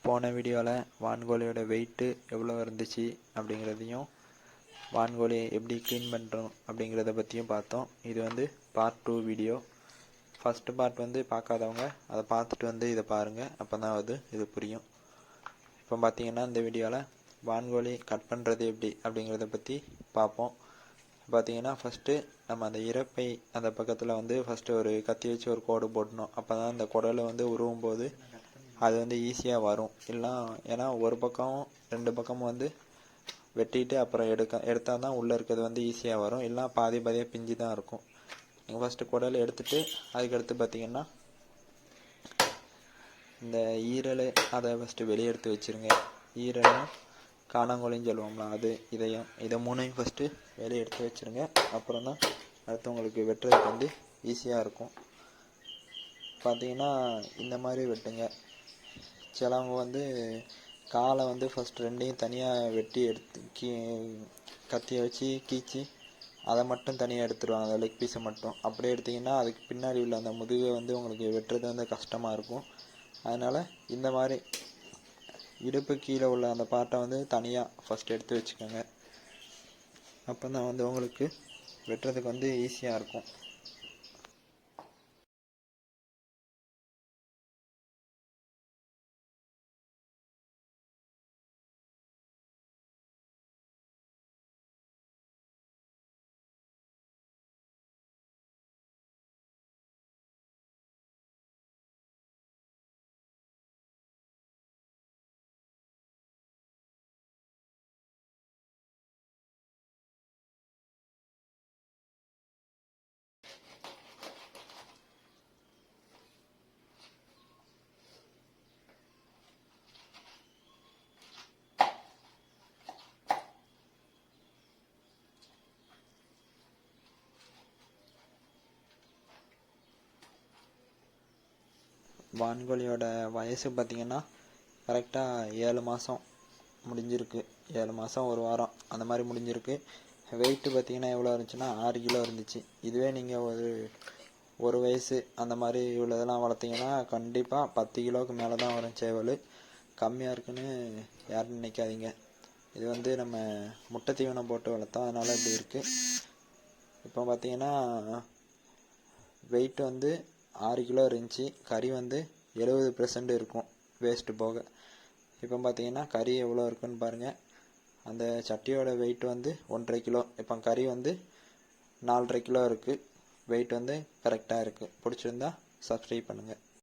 போன வீடியோவில் வான்கோழியோட வெயிட்டு எவ்வளோ இருந்துச்சு அப்படிங்கிறதையும் வான்கோழி எப்படி க்ளீன் பண்ணுறோம் அப்படிங்கிறத பற்றியும் பார்த்தோம். இது வந்து பார்ட் 2 வீடியோ. ஃபஸ்ட்டு பார்ட் வந்து பார்க்காதவங்க அதை பார்த்துட்டு வந்து இதை பாருங்கள், அப்போ தான் இது புரியும். இப்போ பார்த்தீங்கன்னா இந்த வீடியோவில் வான்கோழி கட் பண்ணுறது எப்படி அப்படிங்கிறத பற்றி பார்ப்போம். பார்த்தீங்கன்னா ஃபஸ்ட்டு நம்ம அந்த இறப்பை அந்த பக்கத்தில் வந்து ஃபஸ்ட்டு ஒரு கத்தி வச்சு ஒரு கோடு போடணும். அப்போ தான் அந்த குடலை வந்து உருவும் போது அது வந்து ஈஸியாக வரும். இல்லை ஏன்னா ஒரு பக்கம் ரெண்டு பக்கமும் வந்து வெட்டிட்டு அப்புறம் எடுத்தால் தான் உள்ளே இருக்கிறது வந்து ஈஸியாக வரும். இல்லை பாதியாக பிஞ்சு தான் இருக்கும். நீங்கள் ஃபஸ்ட்டு குடலை எடுத்துகிட்டு அதுக்கடுத்து பார்த்தீங்கன்னா இந்த ஈரல் அதை ஃபஸ்ட்டு வெளியே எடுத்து வச்சுருங்க. ஈரலும் காணாங்கோழின்னு சொல்லுவோம்ல இதை மூணையும் ஃபஸ்ட்டு வெளியே எடுத்து வச்சுருங்க. அப்புறம் தான் அடுத்து உங்களுக்கு வெட்டுறதுக்கு வந்து ஈஸியாக இருக்கும். பார்த்தீங்கன்னா இந்த மாதிரி வெட்டுங்க. சிலவங்க வந்து காலை வந்து ஃபஸ்ட் ரெண்டையும் தனியாக வெட்டி எடுத்து கத்தியை வச்சு கீச்சி அதை மட்டும் தனியாக எடுத்துருவாங்க, அந்த லெக் பீஸை மட்டும். அப்படியே எடுத்திங்கன்னா அதுக்கு பின்னாடி உள்ள அந்த முதுகை வந்து உங்களுக்கு வெட்டுறது வந்து கஷ்டமாக இருக்கும். அதனால் இந்த மாதிரி இடுப்பு கீழே உள்ள அந்த பார்ட்டை வந்து தனியாக ஃபஸ்ட் எடுத்து வச்சுக்கோங்க. அப்போ தான் வந்து உங்களுக்கு வெட்டுறதுக்கு வந்து ஈஸியாக இருக்கும். வான்கோழியோட வயசு பார்த்திங்கன்னா கரெக்டாக 7 மாதம் முடிஞ்சிருக்கு. 7 மாதம் 1 வாரம் அந்த மாதிரி முடிஞ்சிருக்கு. வெயிட்டு பார்த்திங்கன்னா எவ்வளோ இருந்துச்சுன்னா 6 கிலோ இருந்துச்சு. இதுவே நீங்கள் ஒரு வயசு அந்த மாதிரி உள்ளதெல்லாம் வளர்த்திங்கன்னா கண்டிப்பாக 10 கிலோவுக்கு மேலே தான் வரும் சேவல். கம்மியாக இருக்குன்னு யாரும் நினைக்காதீங்க. இது வந்து நம்ம முட்டை தீவனம் போட்டு வளர்த்தோம், அதனால் இப்படி இருக்குது. இப்போ பார்த்திங்கன்னா வெயிட் வந்து 6 கிலோ இருந்துச்சு. கறி வந்து 70% இருக்கும் வேஸ்ட்டு போக. இப்போ பார்த்தீங்கன்னா கறி எவ்வளோ இருக்குன்னு பாருங்கள். அந்த சட்டியோட வெயிட் வந்து 1.5 கிலோ. இப்போ கறி வந்து 4.5 கிலோ இருக்குது. வெயிட் வந்து கரெக்டாக இருக்குது. பிடிச்சிருந்தா சப்ஸ்கிரைப் பண்ணுங்கள்.